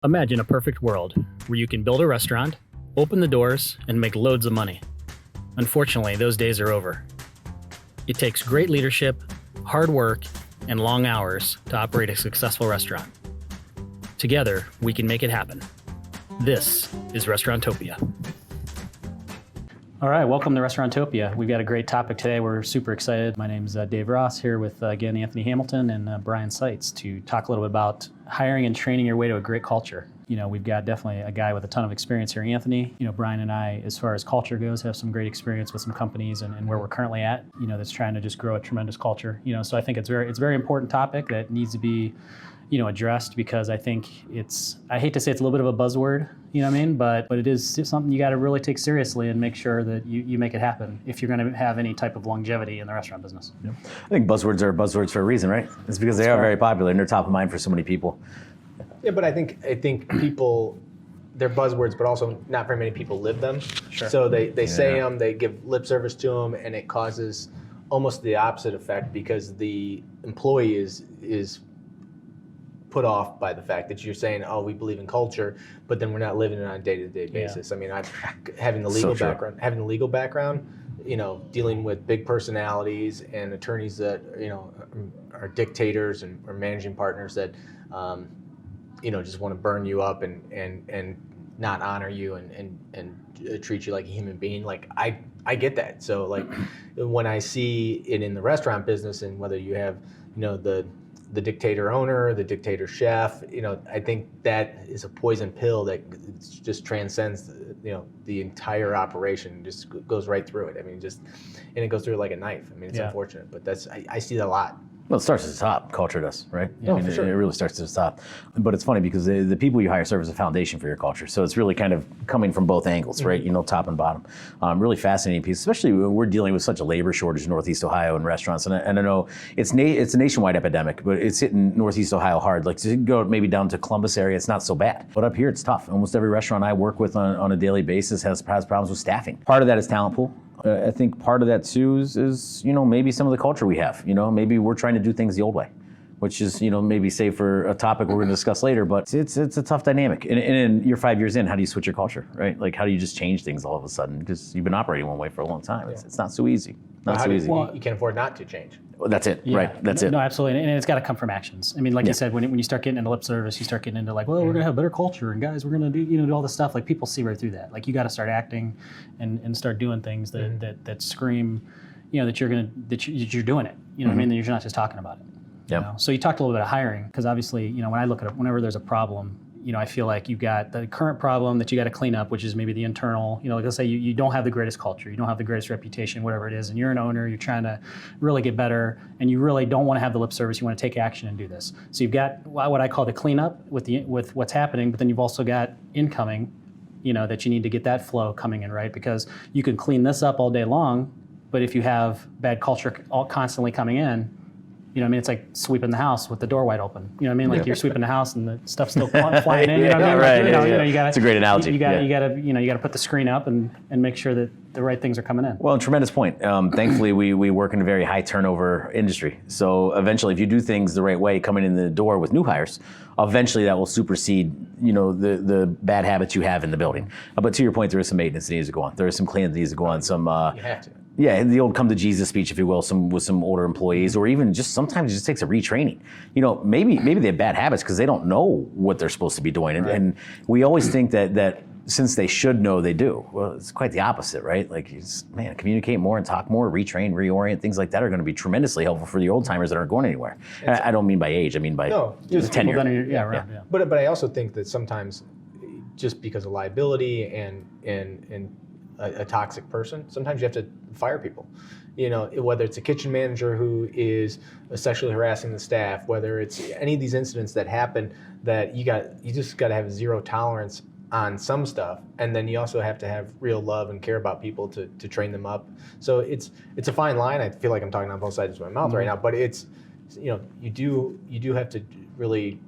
Imagine a perfect world where you can build a restaurant, open the doors, and make loads of money. Unfortunately, those days are over. It takes great leadership, hard work, and long hours to operate a successful restaurant. Together, we can make it happen. This is Restauranttopia. All right, welcome to Restauranttopia. We've got a great topic today. We're super excited. My name is Dave Ross, here with again Anthony Hamilton and Brian Seitz to talk a little bit about hiring and training your way to a great culture. You know, we've got definitely a guy with a ton of experience here, Anthony. You know, Brian and I, as far as culture goes, have some great experience with some companies and where we're currently at, you know, that's trying to just grow a tremendous culture. You know, so I think it's a very important topic that needs to be, you know, addressed, because I think I hate to say it's a little bit of a buzzword, you know what I mean? But it is something you got to really take seriously and make sure that you make it happen if you're going to have any type of longevity in the restaurant business. Yep. I think buzzwords are buzzwords for a reason, right? It's because they are very popular and they're top of mind for so many people. Yeah, but I think people, they're buzzwords, but also not very many people live them. Sure. So they say them, they give lip service to them, and it causes almost the opposite effect, because the employee is put off by the fact that you're saying, oh, we believe in culture, but then we're not living it on a day-to-day basis. I mean, having the legal background, you know, dealing with big personalities and attorneys that, you know, are dictators and or managing partners that, you know, just want to burn you up and not honor you and treat you like a human being. Like, I get that. So like when I see it in the restaurant business, and whether you have, you know, the dictator owner, the dictator chef, you know, I think that is a poison pill that just transcends, you know, the entire operation, just goes right through it. I mean, and it goes through it like a knife. I mean, it's unfortunate, but I see that a lot. Well, it starts at the top. Culture does, right? Yeah, I mean, for sure. It really starts at the top. But it's funny because the people you hire serve as a foundation for your culture. So it's really kind of coming from both angles, right? You know, top and bottom. Really fascinating piece, especially when we're dealing with such a labor shortage in Northeast Ohio in restaurants. And I know it's a nationwide epidemic, but it's hitting Northeast Ohio hard. Like, to go maybe down to Columbus area, it's not so bad. But up here, it's tough. Almost every restaurant I work with on a daily basis has problems with staffing. Part of that is talent pool. I think part of that too is, you know, maybe some of the culture we have. You know, maybe we're trying to do things the old way, which is, you know, maybe save for a topic we're going to discuss later, but it's a tough dynamic. And you're 5 years in, how do you switch your culture, right? Like, how do you just change things all of a sudden? Because you've been operating one way for a long time. It's not so easy. Well, you can afford not to change. Well, that's it, right? That's it. No, absolutely, and it's got to come from actions. I mean, like you said, when you start getting into lip service, you start getting into like, well, we're gonna have better culture, and guys, we're gonna do all this stuff. Like, people see right through that. Like, you got to start acting, and start doing things that scream, you know, that you're doing it. You know what I mean? That you're not just talking about it. Yeah. You know? So you talked a little bit of hiring, because obviously, you know, when I look at it, whenever there's a problem, you know, I feel like you've got the current problem that you got to clean up, which is maybe the internal, you know, like let's say you don't have the greatest culture, you don't have the greatest reputation, whatever it is, and you're an owner, you're trying to really get better, and you really don't want to have the lip service, you want to take action and do this. So you've got what I call the cleanup with what's happening, but then you've also got incoming, you know, that you need to get that flow coming in, right? Because you can clean this up all day long, but if you have bad culture constantly coming in, you know what I mean? It's like sweeping the house with the door wide open. You know what I mean? Like, you're sweeping the house and the stuff's still flying in. You know what I mean? Right. You know, you gotta. It's a great analogy. You gotta put the screen up and make sure that the right things are coming in. Well, tremendous point. Thankfully, we work in a very high turnover industry. So eventually, if you do things the right way, coming in the door with new hires, eventually that will supersede, you know, the bad habits you have in the building. But to your point, there is some maintenance that needs to go on. There is some cleaning that needs to go on. Some You have to. Yeah, the old come to Jesus speech, if you will, with some older employees, or even just sometimes it just takes a retraining. You know, maybe they have bad habits because they don't know what they're supposed to be doing, and we always think that since they should know, they do. Well, it's quite the opposite, right? Like, communicate more and talk more, retrain, reorient, things like that are going to be tremendously helpful for the old timers that aren't going anywhere. I don't mean by age, I mean by tenure. But I also think that sometimes, just because of liability and a toxic person, sometimes you have to fire people. You know, whether it's a kitchen manager who is sexually harassing the staff, whether it's any of these incidents that happen, that you just got to have zero tolerance on some stuff, and then you also have to have real love and care about people to train them up. So it's a fine line. I feel like I'm talking on both sides of my mouth right now, but it's, you know, you do have to really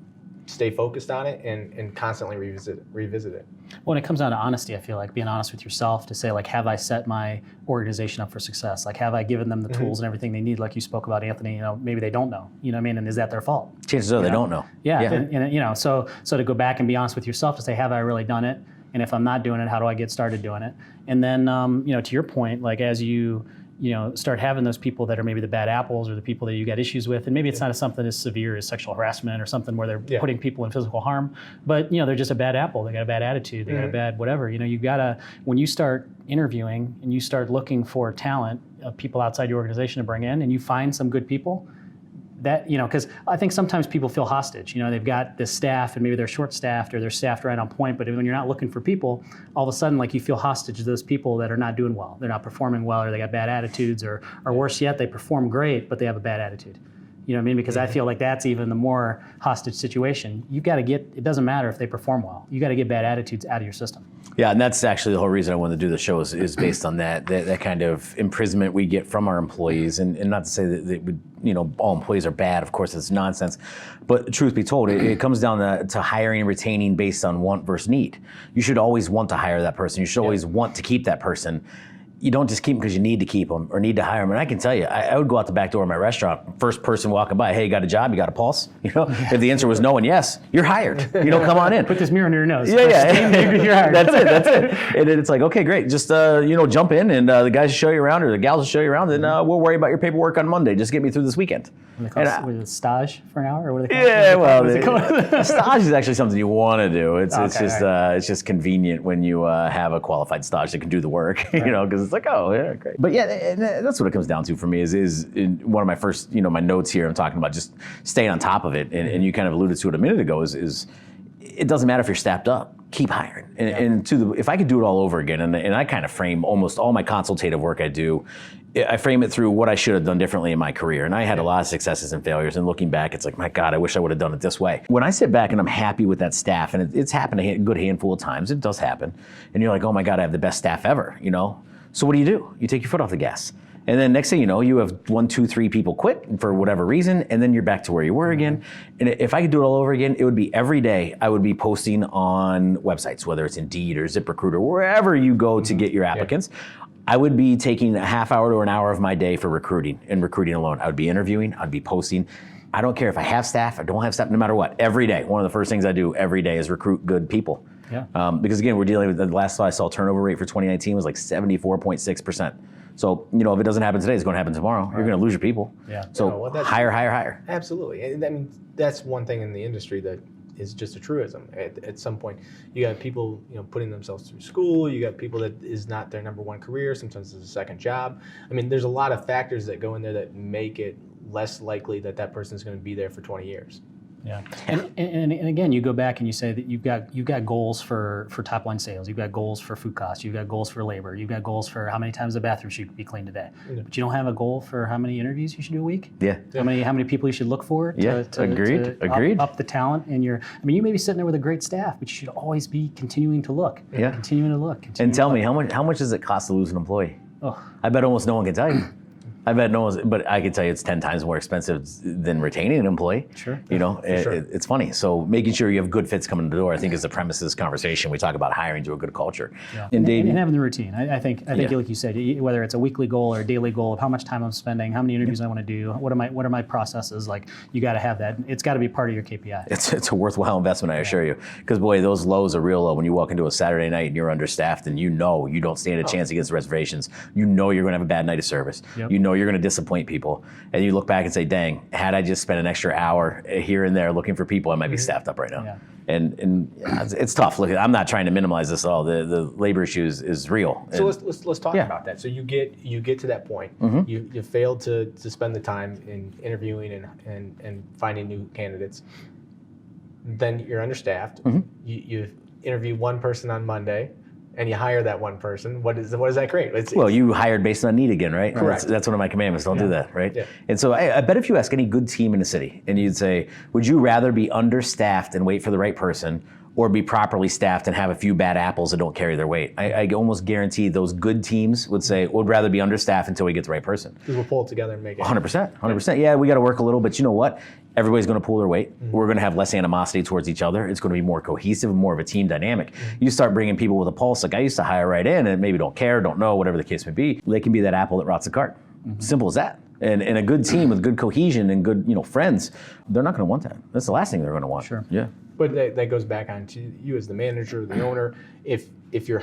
stay focused on it and constantly revisit it. when it comes down to honesty, I feel like being honest with yourself to say, like, have I set my organization up for success? Like, have I given them the tools and everything they need? Like you spoke about, Anthony, maybe they don't know, you know what I mean? And is that their fault? Chances are they don't know. Yeah. And so to go back and be honest with yourself to say, have I really done it? And if I'm not doing it, how do I get started doing it? And then, to your point, like as you start having those people that are maybe the bad apples or the people that you got issues with, and maybe it's not something as severe as sexual harassment or something where they're putting people in physical harm, but they're just a bad apple. They got a bad attitude. They got a bad whatever. You gotta, when you start interviewing and you start looking for talent of people outside your organization to bring in, and you find some good people, that, because I think sometimes people feel hostage. They've got this staff and maybe they're short-staffed or they're staffed right on point, but when you're not looking for people, all of a sudden, like, you feel hostage to those people that are not doing well. They're not performing well, or they got bad attitudes, or worse yet, they perform great, but they have a bad attitude. You know what I mean? Because I feel like that's even the more hostage situation. You got to it doesn't matter if they perform well. You got to get bad attitudes out of your system. Yeah, and that's actually the whole reason I wanted to do the show is based on that kind of imprisonment we get from our employees. And not to say that all employees are bad. Of course, it's nonsense. But truth be told, it comes down to hiring and retaining based on want versus need. You should always want to hire that person. You should always want to keep that person. You don't just keep them because you need to keep them or need to hire them. And I can tell you, I would go out the back door of my restaurant, first person walking by, hey, you got a job? You got a pulse? If the answer was no and yes, you're hired. Come on in. Put this mirror under your nose. Yeah. You're hired. That's it. And then it's like, okay, great. Just, jump in and the guys will show you around or the gals will show you around and we'll worry about your paperwork on Monday. Just get me through this weekend. Was it stage for an hour? Or what do they call it? Yeah, well, stage is actually something you want to do. It's just convenient when you have a qualified stage that can do the work, because it's like, oh, yeah, great. But yeah, and that's what it comes down to for me is in one of my first, my notes here, I'm talking about just staying on top of it. And you kind of alluded to it a minute ago is it doesn't matter if you're staffed up, keep hiring. And if I could do it all over again, and I kind of frame almost all my consultative work I do, I frame it through what I should have done differently in my career. And I had a lot of successes and failures. And looking back, it's like, my God, I wish I would have done it this way. When I sit back and I'm happy with that staff, and it's happened a good handful of times, it does happen. And you're like, oh my God, I have the best staff ever, So what do? You take your foot off the gas. And then next thing you know, you have 1, 2, 3 people quit for whatever reason, and then you're back to where you were again. And if I could do it all over again, it would be every day I would be posting on websites, whether it's Indeed or ZipRecruiter, wherever you go to get your applicants. I would be taking a half hour to an hour of my day for recruiting and recruiting alone. I would be interviewing, I'd be posting. I don't care if I have staff, I don't have staff, no matter what. Every day, one of the first things I do every day is recruit good people. Yeah. Because again, we're dealing with the last I saw turnover rate for 2019 was like 74.6%. So, if it doesn't happen today, it's going to happen tomorrow. Right. You're going to lose your people. Yeah. So hire. Absolutely. And I mean, that's one thing in the industry that is just a truism. At some point, you got people, putting themselves through school. You got people that is not their number one career. Sometimes it's a second job. I mean, there's a lot of factors that go in there that make it less likely that person is going to be there for 20 years. Yeah, and again, you go back and you say that you've got goals for top line sales. You've got goals for food costs. You've got goals for labor. You've got goals for how many times the bathroom should be cleaned today. Yeah. But you don't have a goal for how many interviews you should do a week. Yeah. How many people you should look for. Agreed. Up the talent in your. I mean, you may be sitting there with a great staff, but you should always be continuing to look. Yeah. Continuing to look. And tell me how much does it cost to lose an employee? Oh. I bet almost no one can tell you. I bet no one's, but I can tell you it's 10 times more expensive than retaining an employee. Sure. It's funny. So making sure you have good fits coming to the door, I think, is the premise of this conversation. We talk about hiring to a good culture. Yeah. And having the routine. I think like you said, whether it's a weekly goal or a daily goal of how much time I'm spending, how many interviews I want to do, what are my processes, like you got to have that. It's got to be part of your KPI. It's a worthwhile investment, I assure you. Because boy, those lows are real low when you walk into a Saturday night and you're understaffed and you don't stand a chance against reservations. You're going to have a bad night of service. Yep. You're going to disappoint people, and you look back and say, dang, had I just spent an extra hour here and there looking for people, I might be staffed up right now. Yeah. And it's tough. Look, I'm not trying to minimize this at all. The labor issues is real. So let's talk about that. So you get to that point. Mm-hmm. You failed to spend the time in interviewing and finding new candidates. Then you're understaffed. Mm-hmm. You interview one person on Monday, and you hire that one person. What does that create? You hired based on need again, right? Correct. That's one of my commandments. Don't do that, right? Yeah. And so I bet if you ask any good team in the city, and you'd say, would you rather be understaffed and wait for the right person, or be properly staffed and have a few bad apples that don't carry their weight. I almost guarantee those good teams would say, would rather be understaffed until we get the right person. Because we'll pull it together and make it. 100%. Yeah, we got to work a little, but you know what? Everybody's going to pull their weight. We're going to have less animosity towards each other. It's going to be more cohesive and more of a team dynamic. You start bringing people with a pulse. Like I used to hire right in and maybe don't care, don't know, whatever the case may be. They can be that apple that rots the cart. Simple as that. And a good team with good cohesion and good, friends, they're not going to want that. That's the last thing they're going to want. Sure. Yeah. But that goes back on to you as the manager, the owner. If you're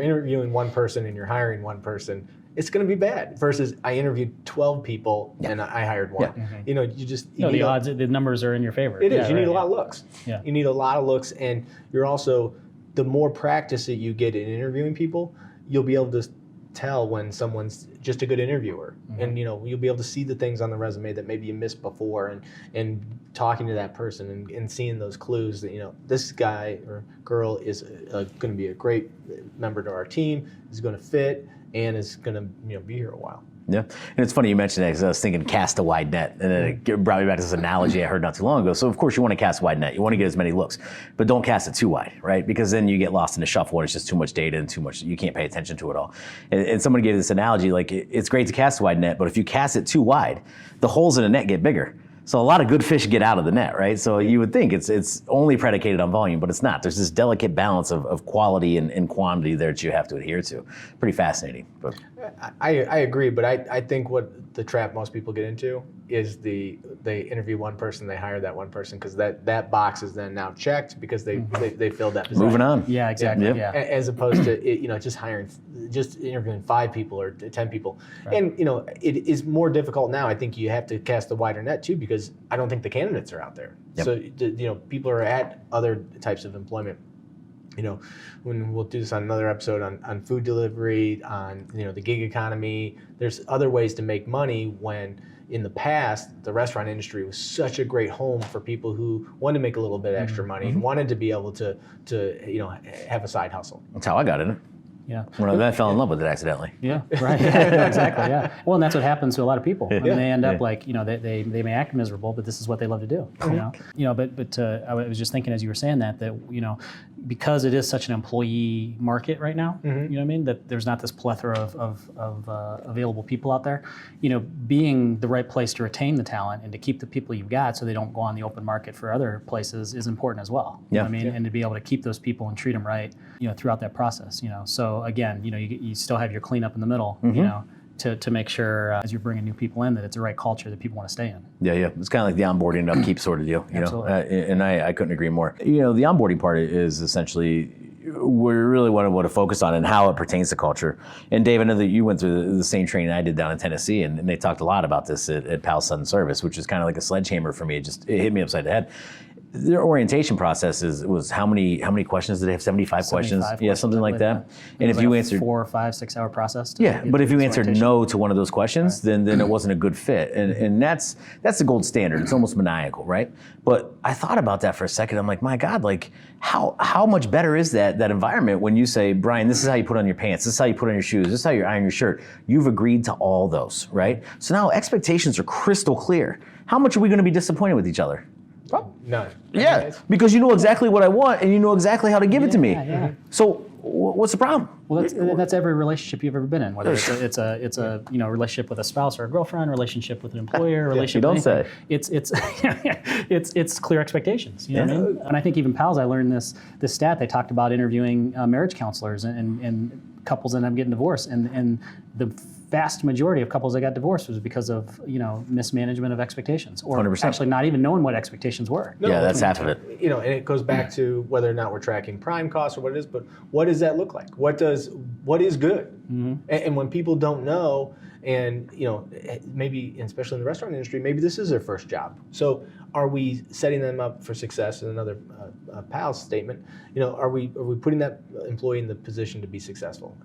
interviewing one person and you're hiring one person, it's going to be bad. Versus I interviewed 12 people and I hired one. Yeah. The odds, the numbers are in your favor. It is. You need a lot of looks. Yeah. You need a lot of looks, and you're also, the more practice that you get in interviewing people, you'll be able to tell when someone's just a good interviewer, and you'll be to see the things on the resume that maybe you missed before, and talking to that person and seeing those clues that this guy or girl is going to be a great member to our team, is going to fit, and is going to be here a while. Yeah, and it's funny you mentioned that because I was thinking cast a wide net, and then it brought me back to this analogy I heard not too long ago. So of course you want to cast a wide net, you want to get as many looks, but don't cast it too wide, right? Because then you get lost in the shuffle and it's just too much data and too much, you can't pay attention to it all. And someone gave this analogy, like it's great to cast a wide net, but if you cast it too wide, the holes in the net get bigger. So a lot of good fish get out of the net, right? So you would think it's only predicated on volume, but it's not. There's this delicate balance of quality and quantity there that you have to adhere to. Pretty fascinating. But I agree, but I think what the trap most people get into is they interview one person, they hire that one person, because that box is then now checked because they filled that position. Moving on. Yeah, exactly. Yep. Yeah. As opposed to just interviewing 5 people or 10 people. Right. And it is more difficult now. I think you have to cast a wider net too, because I don't think the candidates are out there. Yep. So people are at other types of employment. When we'll do this on another episode on food delivery, on the gig economy, there's other ways to make money when in the past the restaurant industry was such a great home for people who wanted to make a little bit extra money and wanted to be able to have a side hustle. That's how I got in it. Yeah. When I fell in love with it accidentally. Yeah, right. Exactly, yeah. Well, and that's what happens to a lot of people. I mean, they end up like, they may act miserable, but this is what they love to do. But I was just thinking as you were saying that because it is such an employee market right now, you know what I mean? That there's not this plethora of available people out there. Being the right place to retain the talent and to keep the people you've got so they don't go on the open market for other places is important as well. You know what I mean? And to be able to keep those people and treat them right, throughout that process, So again, you still have your cleanup in the middle, to make sure as you're bringing new people in that it's the right culture that people want to stay in. Yeah. It's kind of like the onboarding and upkeep sort of deal, and I couldn't agree more. The onboarding part is essentially we really want to focus on and how it pertains to culture. And Dave, I know that you went through the same training I did down in Tennessee, and they talked a lot about this at Pal Sudden Service, which is kind of like a sledgehammer for me. It hit me upside the head. Their orientation process was how many questions did they have? 75 questions? Yeah, something like that. And if you answered 4 or 5, 6 hour process. But if you answered no to one of those questions, then it wasn't a good fit. And that's the gold standard. It's almost maniacal, right? But I thought about that for a second. I'm like, my God, like how much better is that environment when you say, Brian, this is how you put on your pants, this is how you put on your shoes, this is how you iron your shirt. You've agreed to all those, right? So now expectations are crystal clear. How much are we going to be disappointed with each other? None. Yeah, because you know exactly what I want and you know exactly how to give it to me. Yeah. So what's the problem? Well, that's every relationship you've ever been in. Whether it's a relationship with a spouse or a girlfriend, relationship with an employer, relationship. You don't say. It's clear expectations. You know what I mean? And I think even Pals, I learned this stat. They talked about interviewing marriage counselors and couples end up getting divorced, and the vast majority of couples that got divorced was because of mismanagement of expectations, or 100%. Actually not even knowing what expectains were. No, that's half of it. And it goes back to whether or not we're tracking prime costs or what it is. But what does that look like? What is good? Mm-hmm. And when people don't know, and maybe, especially in the restaurant industry, maybe this is their first job. So are we setting them up for success? In another Pal's statement, are we putting that employee in the position to be successful?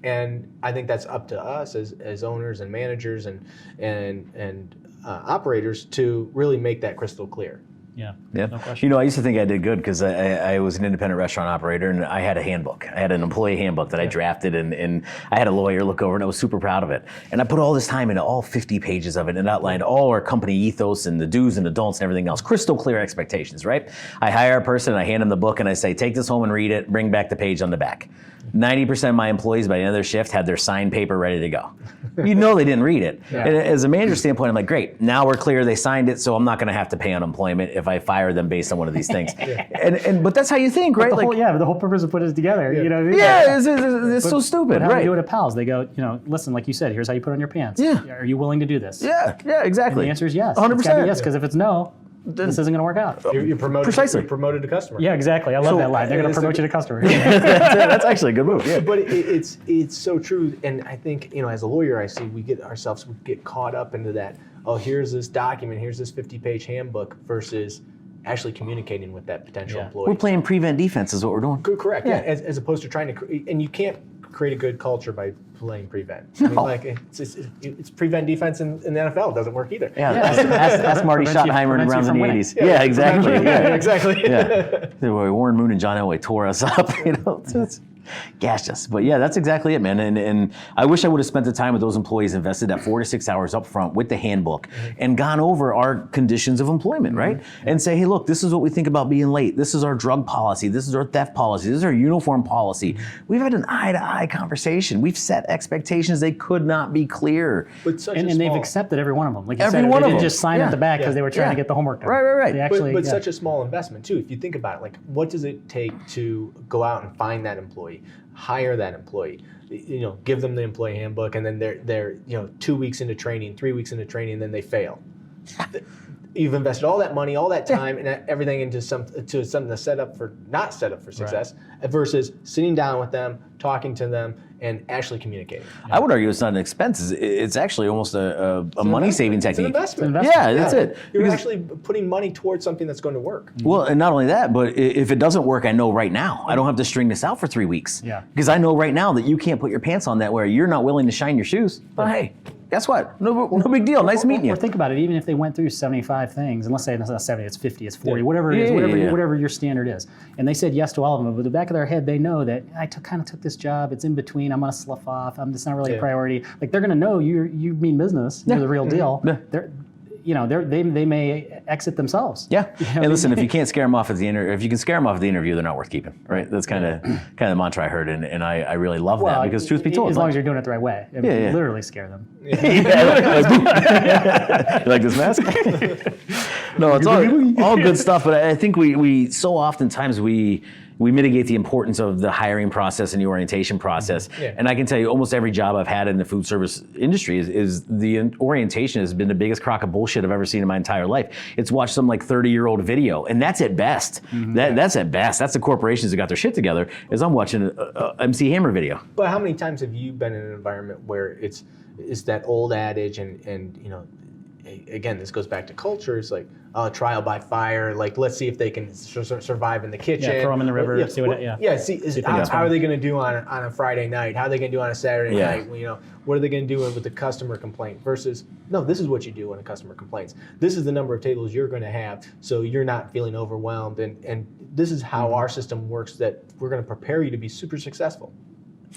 And I think that's up to us as owners and managers and operators to really make that crystal clear. Yeah. Yeah. No question. I used to think I did good because I was an independent restaurant operator and I had a handbook. I had an employee handbook that I drafted and I had a lawyer look over and I was super proud of it. And I put all this time into all 50 pages of it and outlined all our company ethos and the do's and the don'ts and everything else. Crystal clear expectations, right? I hire a person, I hand them the book and I say, take this home and read it, bring back the page on the back. 90% of my employees by the end of their shift had their signed paper ready to go. They didn't read it. Yeah. And as a manager standpoint, I'm like, great, now we're clear they signed it, so I'm not gonna have to pay unemployment if I fire them based on one of these things. But that's how you think, right? But the whole purpose of putting it together, you know what I mean? Yeah, it's so stupid, But how do right? we do it at Pals? They go, listen, like you said, here's how you put on your pants. Yeah. Are you willing to do this? Yeah, exactly. And the answer is yes. 100%. It's gotta be yes, because if it's no, this isn't going to work out. You're promoted. Precisely. You're promoted to customer. Yeah, exactly. I love that line. They're going to promote you to customer. That's actually a good move. Yeah. But it's so true, and I think as a lawyer, I see we get caught up into that. Oh, here's this document, here's this 50-page handbook, versus actually communicating with that potential employee. We're playing prevent defense is what we're doing. Correct. Yeah. As opposed to trying to, and you can't create a good culture by playing prevent. I mean, it's prevent defense in the NFL. It doesn't work either. Yeah. Ask Marty Schottenheimer in rounds in the 80s. Yeah, exactly. Exactly. Yeah. Warren Moon and John Elway tore us up. It's gashed us. But yeah, that's exactly it, man. And I wish I would have spent the time with those employees, invested that 4 to 6 hours up front with the handbook and gone over our conditions of employment, right? And say, hey, look, this is what we think about being late. This is our drug policy. This is our theft policy. This is our uniform policy. We've had an eye-to-eye conversation. We've set expectations. They could not be clearer. But and they've accepted every one of them. Like you Every said, one they of didn't them. just sign at the back because they were trying to get the homework done. Right. They actually, but such a small investment too. If you think about it, like what does it take to go out and find that employee, hire that employee, give them the employee handbook, and then they're 2 weeks into training, 3 weeks into training, and then they fail. You've invested all that money, all that time, and everything into something that's not set up for success, versus sitting down with them, talking to them, and actually communicating. I would argue it's not an expense. It's actually almost a money-saving technique. It's an investment. Yeah, that's it. You're actually putting money towards something that's going to work. Well, and not only that, but if it doesn't work, I know right now. I don't have to string this out for 3 weeks. Yeah. Because I know right now that you can't put your pants on that way, or you're not willing to shine your shoes. But hey, guess what? No big deal. Nice meeting you. Or think about it. Even if they went through 75 things, and let's say it's not 70, it's 50, it's 40, Yeah. whatever it is, Yeah. whatever your standard is, and they said yes to all of them. But in the back of their head, they know that I kind of took this job. It's in between. I'm gonna slough off. It's not really a priority. Like they're gonna know you mean business. You're the real deal. Yeah. They may exit themselves. Yeah. And listen, if you can't scare them off at the if you can scare them off at the interview, they're not worth keeping, right? That's kind of the mantra I heard, and I really love that because truth be told, as long as you're doing it the right way, I mean, literally scare them. You like this mask? No, it's all good stuff, but I think we so oftentimes we mitigate the importance of the hiring process and the orientation process. Yeah. And I can tell you almost every job I've had in the food service industry is the orientation has been the biggest crock of bullshit I've ever seen in my entire life. It's watched some 30-year-old video, and that's at best. That's at best. That's the corporations that got their shit together, is I'm watching a MC Hammer video. But how many times have you been in an environment where it's that old adage and again, this goes back to culture. It's like trial by fire. Like, let's see if they can survive in the kitchen. Yeah, throw them in the river. See what. See how are they going to do on a Friday night? How are they going to do on a Saturday night? What are they going to do with the customer complaint? Versus, no, this is what you do when a customer complains. This is the number of tables you're going to have, so you're not feeling overwhelmed. And this is how our system works. That we're going to prepare you to be super successful.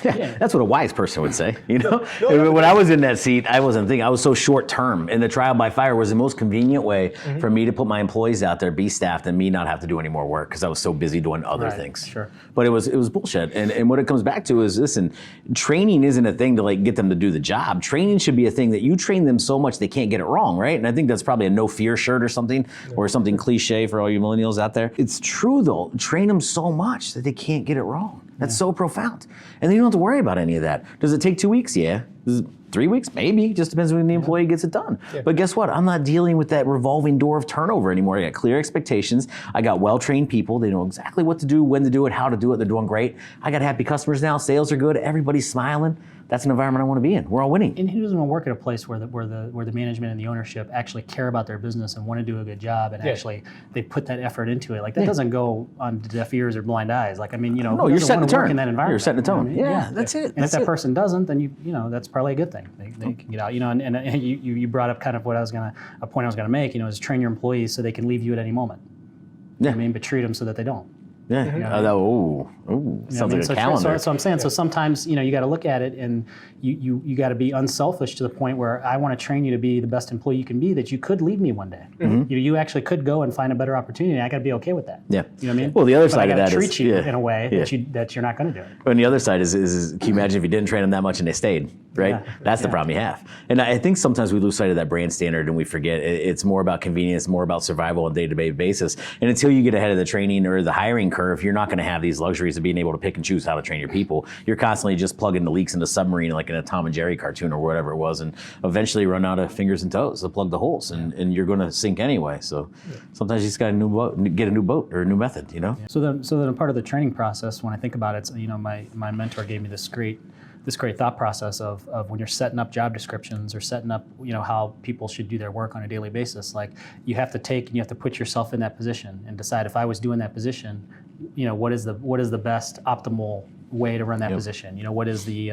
Yeah, that's what a wise person would say. When I was in that seat, I wasn't thinking. I was so short term, and the trial by fire was the most convenient way for me to put my employees out there, be staffed, and me not have to do any more work because I was so busy doing other things. Sure. But it was bullshit. And what it comes back to is, listen, training isn't a thing to get them to do the job. Training should be a thing that you train them so much they can't get it wrong, right? And I think that's probably a no fear shirt or something, or something cliche for all you millennials out there. It's true though. Train them so much that they can't get it wrong. That's so profound. And then you don't have to worry about any of that. Does it take 2 weeks? Yeah. Does it 3 weeks? Maybe. Just depends when the employee gets it done. Yeah. But guess what? I'm not dealing with that revolving door of turnover anymore. I got clear expectations. I got well-trained people. They know exactly what to do, when to do it, how to do it. They're doing great. I got happy customers now. Sales are good. Everybody's smiling. That's an environment I want to be in. We're all winning. And who doesn't want to work at a place where the management and the ownership actually care about their business and want to do a good job and actually they put that effort into it? Like that doesn't go on deaf ears or blind eyes. Like no, you're setting the tone. Work in that environment. You're setting the tone. You know what I mean? That's it. And if that person doesn't, then you that's probably a good thing. They can get out. And you brought up kind of a point I was going to make. Is train your employees so they can leave you at any moment. Yeah. I mean, but treat them so that they don't. Yeah. Sounds like a calendar. So I'm saying, so sometimes, you got to look at it, and you got to be unselfish to the point where I want to train you to be the best employee you can be, that you could leave me one day. You actually could go and find a better opportunity. I got to be okay with that. Yeah. You know what I mean? Well, the other But side I of gotta that is treat you in a way that you're not going to do it. And the other side is can you imagine if you didn't train them that much and they stayed, right? Yeah. That's the problem you have. And I think sometimes we lose sight of that brand standard and we forget it's more about convenience, more about survival on a day-to-day basis. And until you get ahead of the training or the hiring curve, you're not going to have these luxuries of being able to pick and choose how to train your people. You're constantly just plugging the leaks in the submarine like in a Tom and Jerry cartoon or whatever it was, and eventually run out of fingers and toes to plug the holes, and you're going to sink anyway. So sometimes you just got to get a new boat or a new method, So then a part of the training process, when I think about it, my mentor gave me this great thought process of when you're setting up job descriptions or setting up, how people should do their work on a daily basis. Like, you have to put yourself in that position and decide, if I was doing that position, what is the best optimal way to run that position? What is the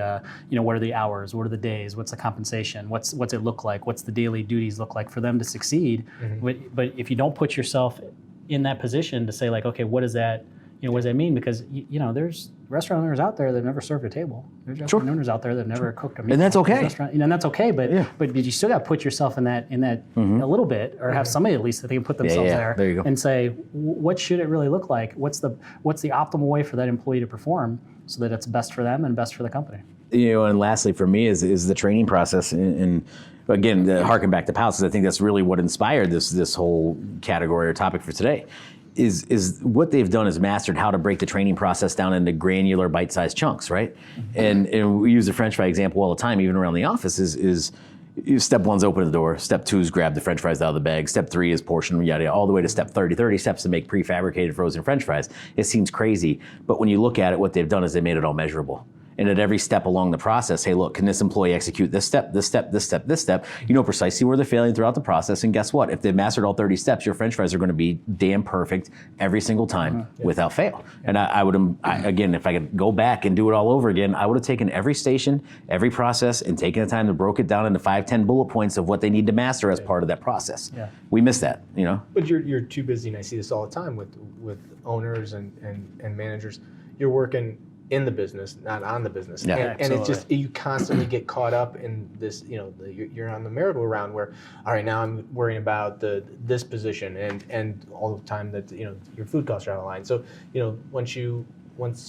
what are the hours? What are the days? What's the compensation? What's it look like? What's the daily duties look like for them to succeed? But if you don't put yourself in that position to say, like, okay, what does that mean? Because there's restaurant owners out there that have never served a table. There's restaurant owners out there that have never cooked a meal. And that's okay. And that's okay. But you still got to put yourself in that a little bit, or have somebody at least that they can put themselves there you go. and say, what should it really look like? What's the optimal way for that employee to perform so that it's best for them and best for the company? And lastly for me is the training process, and again, harken back to Palace, I think that's really what inspired this whole category or topic for today. Is what they've done is mastered how to break the training process down into granular bite-sized chunks, right? And we use the French fry example all the time, even around the office, is step 1's open the door, step 2 is grab the French fries out of the bag, step 3 is portion them, yada, all the way to step 30 steps to make prefabricated frozen French fries. It seems crazy, but when you look at it, what they've done is they made it all measurable. And at every step along the process, hey, look, can this employee execute this step, this step, this step, this step? You know precisely where they're failing throughout the process. And guess what? If they've mastered all 30 steps, your French fries are going to be damn perfect every single time without fail. And I would, again, if I could go back and do it all over again, I would have taken every station, every process, and taken the time to broke it down into 5-10 bullet points of what they need to master as part of that process. Yeah. We miss that, But you're too busy, and I see this all the time with owners and managers. You're working in the business, not on the business. Yeah, and it's just, you constantly get caught up in this, you're on the merry-go-round where, all right, now I'm worrying about this position and all the time that, your food costs are on the line. So, once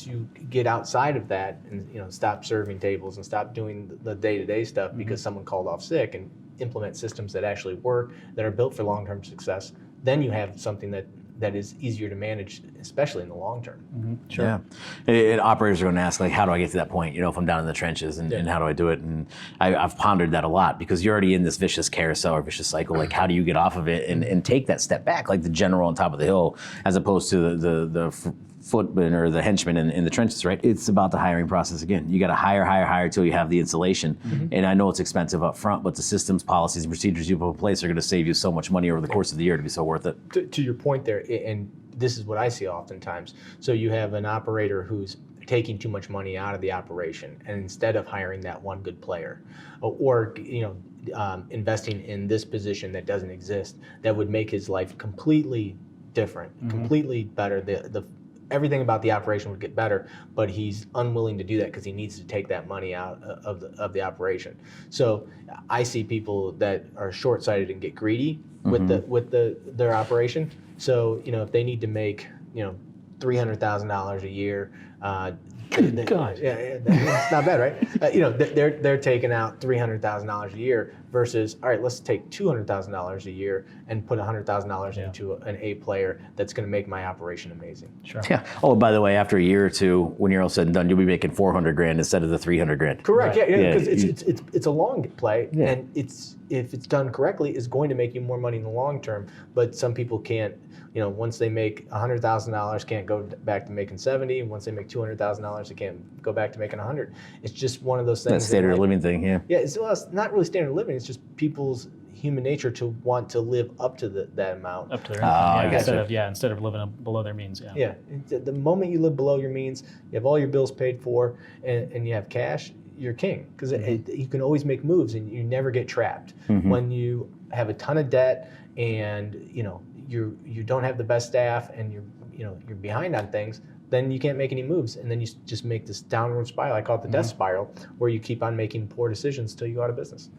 you get outside of that and, stop serving tables and stop doing the day-to-day stuff because someone called off sick, and implement systems that actually work, that are built for long-term success, then you have something that is easier to manage, especially in the long term. Sure. Yeah. And operators are going to ask, like, how do I get to that point, if I'm down in the trenches, and how do I do it? And I've pondered that a lot, because you're already in this vicious carousel or vicious cycle. Like, how do you get off of it and take that step back, like the general on top of the hill, as opposed to the footman or the henchman in the trenches, right? It's about the hiring process again. You got to hire till you have the insulation. And I know it's expensive up front, but the systems, policies, and procedures you put in place are going to save you so much money over the course of the year to be so worth it. To your point there, and this is what I see oftentimes. So you have an operator who's taking too much money out of the operation, and instead of hiring that one good player, or investing in this position that doesn't exist, that would make his life completely different, completely better. The everything about the operation would get better, but he's unwilling to do that because he needs to take that money out of the operation. So I see people that are short-sighted and get greedy with their operation. So if they need to make $300,000 a year. God. Yeah, it's not bad, right? They're taking out $300,000 a year versus, all right, let's take $200,000 a year and put $100,000 into an A player that's going to make my operation amazing. Sure. Yeah. Oh, by the way, after a year or two, when you're all said and done, you'll be making $400,000 instead of the $300,000. Correct. Right. Yeah, because it's a long play, and if it's done correctly, it's going to make you more money in the long term. But some people can't. Once they make $100,000, can't go back to making 70. And once they make $200,000, they can't go back to making 100. It's just one of those things. That standard of living thing, yeah. Yeah, it's not really standard of living. It's just people's human nature to want to live up to that amount. Up to their income, instead of living below their means. Yeah. Yeah. The moment you live below your means, you have all your bills paid for, and you have cash, you're king, because you can always make moves and you never get trapped. When you have a ton of debt and you don't have the best staff and you're behind on things, then you can't make any moves, and then you just make this downward spiral. I call it the death spiral, where you keep on making poor decisions till you go out of business.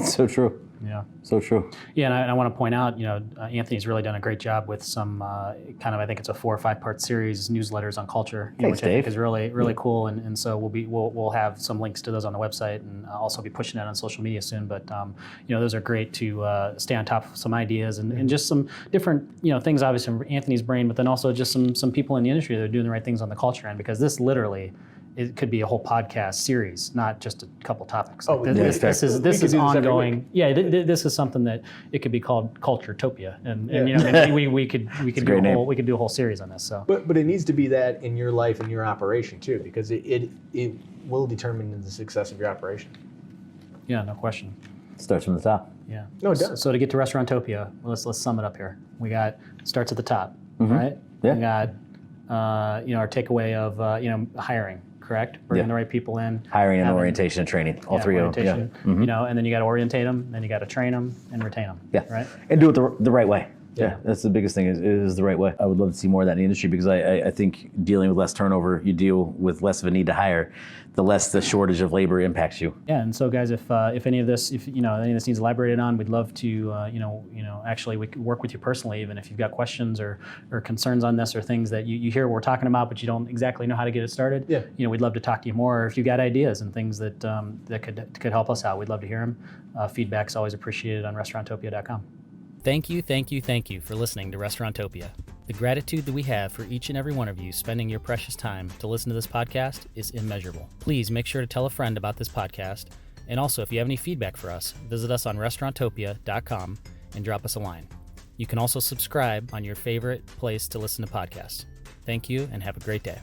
So true. Yeah. So true. Yeah, and I want to point out, Anthony's really done a great job with some I think it's a 4 or 5 part series newsletters on culture, Thanks, which I think Dave. is really cool. And so we'll have some links to those on the website, and I'll also be pushing that on social media soon. But those are great to stay on top of some ideas and just some different things, obviously from Anthony's brain, but then also just some people in the industry that are doing the right things on the culture end, because this literally. It could be a whole podcast series, not just a couple topics. Oh, this is do this every ongoing. week. Yeah, this is something that it could be called Culturetopia, and we could do a whole series on this. So, but it needs to be that in your life and your operation too, because it will determine the success of your operation. yeah, no question. Starts from the top. Yeah. No, it does. So to get to Restaurantopia, let's sum it up here. We got starts at the top, right? Yeah. We got our takeaway of hiring. Correct, bringing the right people in, Hiring and orientation and training, all three of them. orientation, and then you got to orientate them, then you got to train them and retain them. Yeah. Right. And do it the right way. Yeah. That's the biggest thing is the right way. I would love to see more of that in the industry, because I think dealing with less turnover, you deal with less of a need to hire, the less the shortage of labor impacts you. Yeah, and so guys, if any of this, any of this needs elaborated on, we'd love to, actually we could work with you personally, even if you've got questions or concerns on this, or things that you hear we're talking about, but you don't exactly know how to get it started. Yeah. We'd love to talk to you more. Or if you got ideas and things that that could help us out, we'd love to hear them. Feedback's always appreciated on restaurantopia.com. Thank you for listening to Restaurantopia. The gratitude that we have for each and every one of you spending your precious time to listen to this podcast is immeasurable. Please make sure to tell a friend about this podcast. And also, if you have any feedback for us, visit us on restaurantopia.com and drop us a line. You can also subscribe on your favorite place to listen to podcasts. Thank you and have a great day.